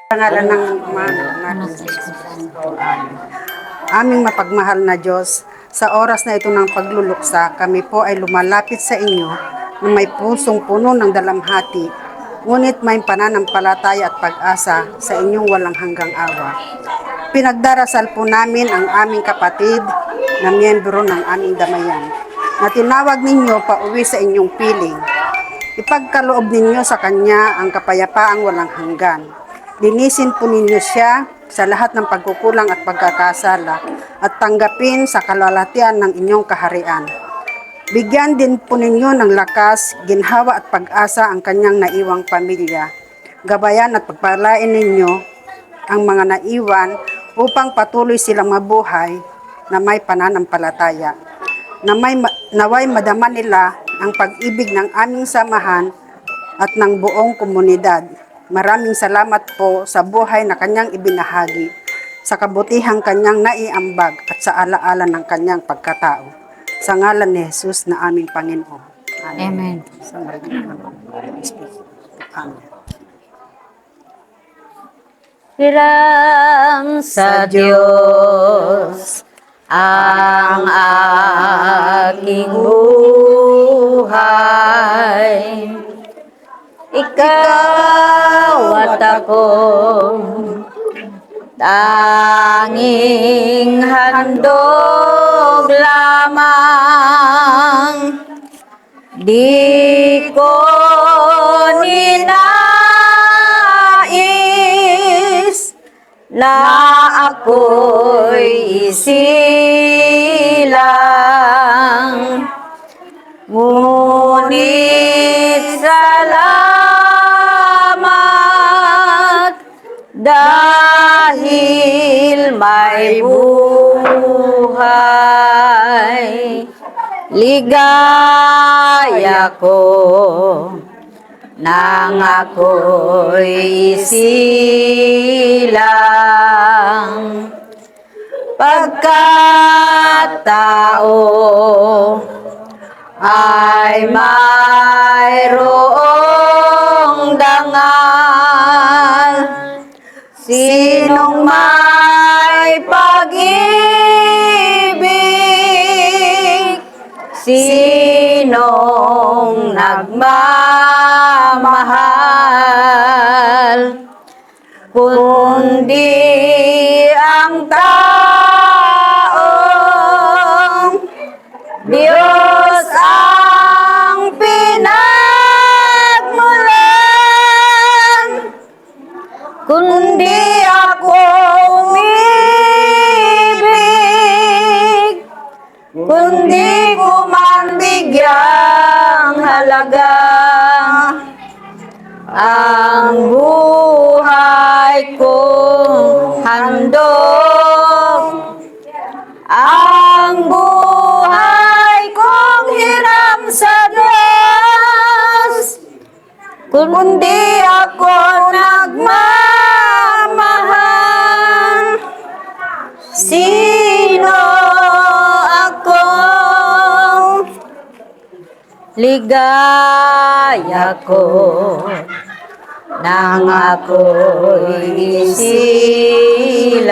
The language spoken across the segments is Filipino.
Pangalan ng natin sa aming mapagmahal na Diyos, sa oras na ito ng pagluluksa, kami po ay lumalapit sa inyo na may pusong puno ng dalamhati, ngunit may pananampalataya at pag-asa sa inyong walang hanggang awa. Pinagdarasal po namin ang aming kapatid na miyembro ng aming damayan, na tinawag ninyo pauwi sa inyong piling. Ipagkaloob ninyo sa Kanya ang kapayapaang walang hanggan. Linisin po ninyo siya sa lahat ng pagkukulang at pagkakasala at tanggapin sa kalalatian ng inyong kaharian. Bigyan din po ninyo ng lakas, ginhawa at pag-asa ang kanyang naiwang pamilya. Gabayan at pagpalain ninyo ang mga naiwan upang patuloy silang mabuhay na may pananampalataya. Naway madama nila ang pag-ibig ng aming samahan at ng buong komunidad. Maraming salamat po sa buhay na kanyang ibinahagi, sa kabutihang kanyang naiambag at sa alaala ng kanyang pagkatao. Sa ngalan ni Jesus na aming Panginoon. Amen. Amen. Hiram sa Diyos ang aking buhay. Ikaw at ako, tanging handog lamang. Di ko ninais na ako'y isilang, ngunit salamat dahil may buhay. Ligaya ko nang ako'y isilang, pagkatao ay mayroong dangal. Sinong may pag-ibig, sinong nagmamahal, kundi ang taong Diyos ang pinagmulan. Kundi ako umibig, kundi ko man bigyang halaga ang buhay kong handog, ang buhay kong hiram sa Diyos, kundi ako nagmamahal. Sino ako? Ligaya ko nang ako'y isilang,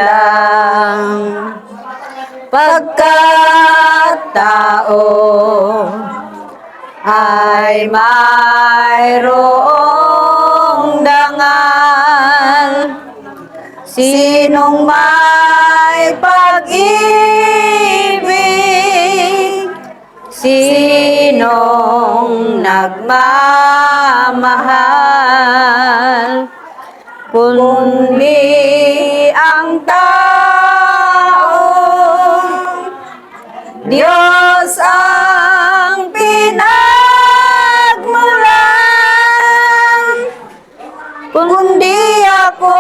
pagkatao ay mayroong dangal. Sinong may pag-ibig, sinong nagmamahal, kundi ang taong Diyos ang pinagmulan. Kundi ako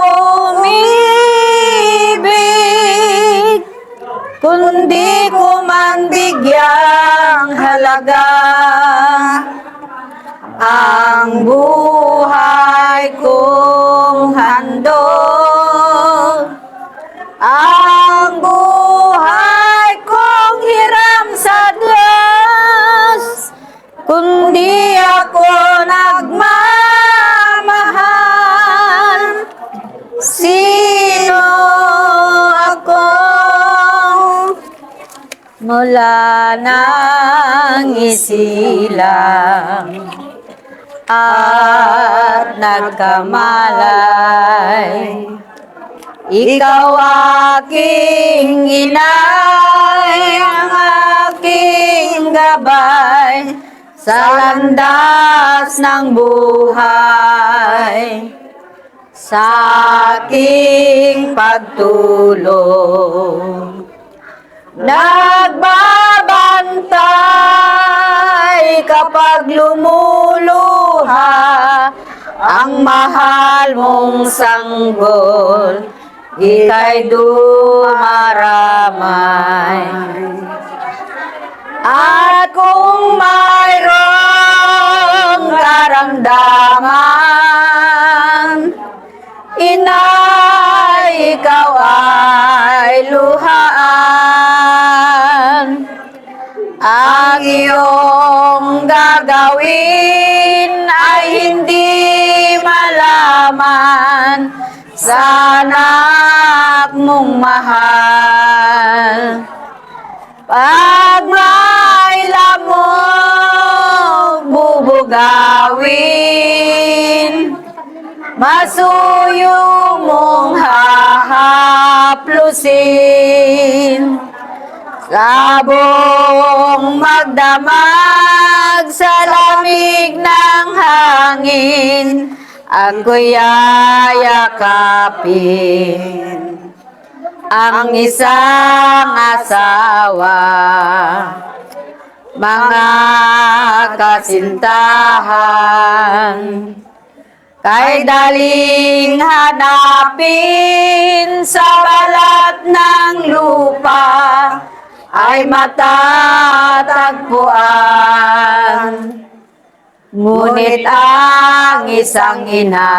umibig, kundi ko man bigyang halaga ang buhay kong handog, ang buhay kong hiram sa Diyos, kundi ako nagmamahal. mula nang isilang at nagkamalay. Ikaw aking inay, ang aking gabay sa landas ng buhay. Sa aking pagtulong, nagbabantay kapag lumuluha ang mahal mong sanggol, ika'y dumaramay. At kung mayroong karamdaman, inay, ikaw ay luhaan. Ang iyong gagawin ay hindi malaman sa anak mong mahal. Pag may lamok bubugawin, masuyo mong hahaplusin. Sabong magdamag sa lamig ng hangin, ako'y yayakapin ang isang asawa. Mga kasintahan, kay daling hanapin sa balat ng lupa, ay matatagpuan. Ngunit ang isang ina,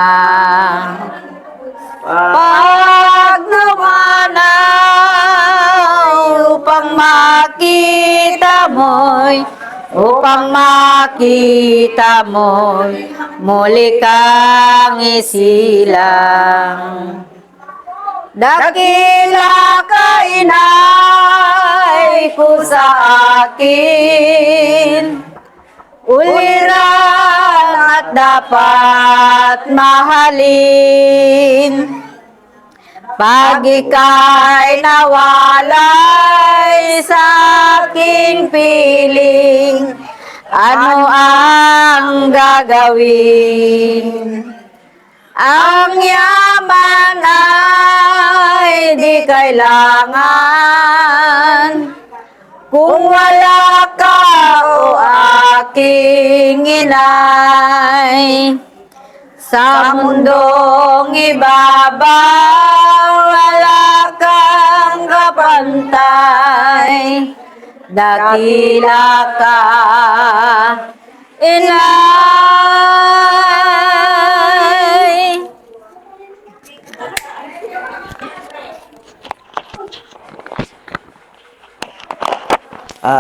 pag nawanaw upang makita mo'y muli kang isilang. Dakila ka, inay, ko sa akin, uliran at dapat mahalin. Pag ika'y nawalay sa aking piling, ano ang gagawin? Ang yaman ay di kailangan kung wala ka, o aking inay. Sa mundong ibabaw, wala kang kapantay. Dakila ka, inay.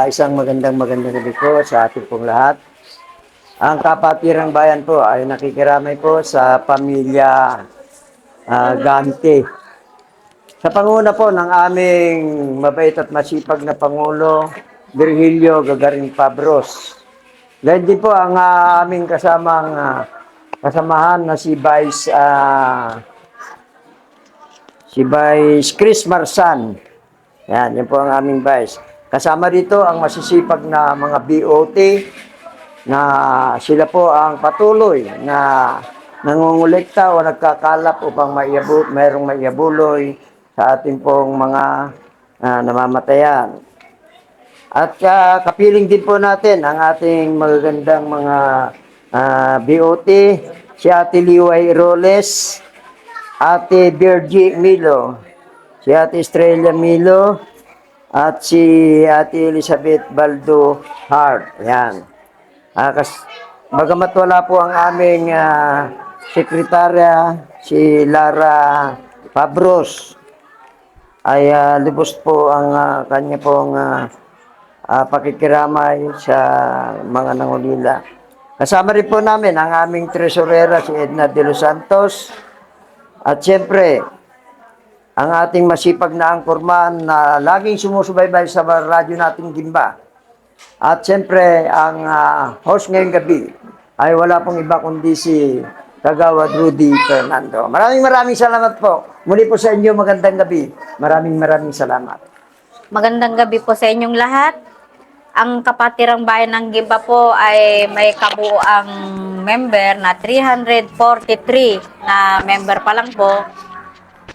Isang magandang gabi po sa ating pong lahat. Ang Kapatirang Bayan po ay nakikiramay po sa pamilya Gante. Sa panguna po ng aming mabait at masipag na Pangulo, Virgilio Gagarin Fabros. Dahil din po ang aming kasamahan na si Vice Chris Marsan. Yan po ang aming Vice. Kasama dito ang masisipag na mga BOT na sila po ang patuloy na nangungulekta o nagkakalap upang mayroong maiabuloy sa ating pong mga namamatayan. At kapiling din po natin ang ating magagandang mga BOT, si Ate Liway Roles, Ate Virgie Milo, si Ate Estrella Milo, at si Ate Elizabeth Baldo Hart. Yan. Bagamat wala po ang aming sekretarya, si Lara Fabros, ay lubos po ang kanya pong pakikiramay sa mga nangulila. Kasama rin po namin ang aming tresurera, si Edna de los Santos, at siyempre ang ating masipag na angkorman na laging sumusubaybay sa radyo nating Gimba. At siyempre, ang host ngayong gabi ay wala pong iba kundi si Kagawad Rudy Fernando. Maraming salamat po. Muli po sa inyo, magandang gabi. Maraming salamat. Magandang gabi po sa inyong lahat. Ang Kapatirang Bayan ng Gimba po ay may kabuuang member na 343 na member pa lang po.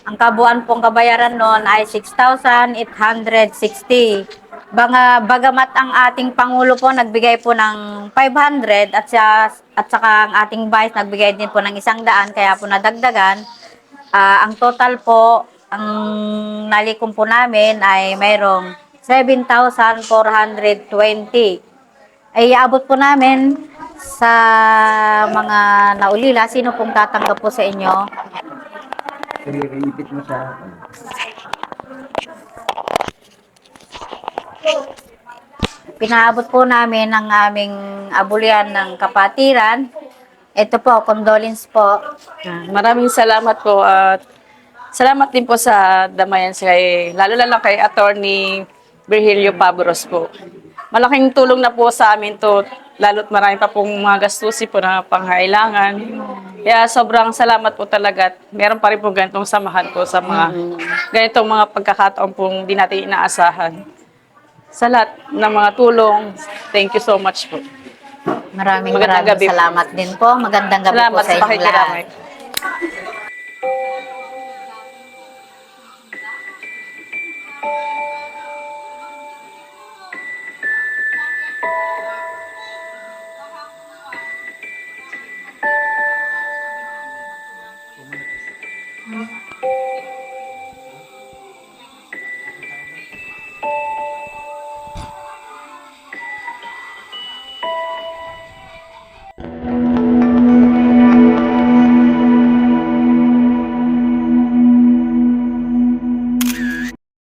Ang kabuuan pong kabayaran noon ay 6,860. Bagamat ang ating Pangulo po nagbigay po ng 500 at saka ang ating Vice nagbigay din po ng 100 kaya po nadagdagan. Ang total po, ang nalikom po namin ay mayroong 7,420. Ay aabot po namin sa mga naulila. Sino pong tatanggap po sa inyo? Ipit mo sa... Pinaabot po namin ang aming abulyan ng kapatiran. Ito po, condolence po. Maraming salamat po at salamat din po sa damayan lalo kay Attorney Virgilio Pabros po. Malaking tulong na po sa amin to, lalo't marami pa pong mga gastusin po na pangailangan. Kaya sobrang salamat po talaga at meron pa rin po ganitong samahan po sa mga ganitong mga pagkakataon pong di natin inaasahan. Sa lahat ng mga tulong, thank you so much po. Maraming Magandang gabi po. salamat din po. Magandang gabi Salamat po sa sa inyong pakikiramay. lahat.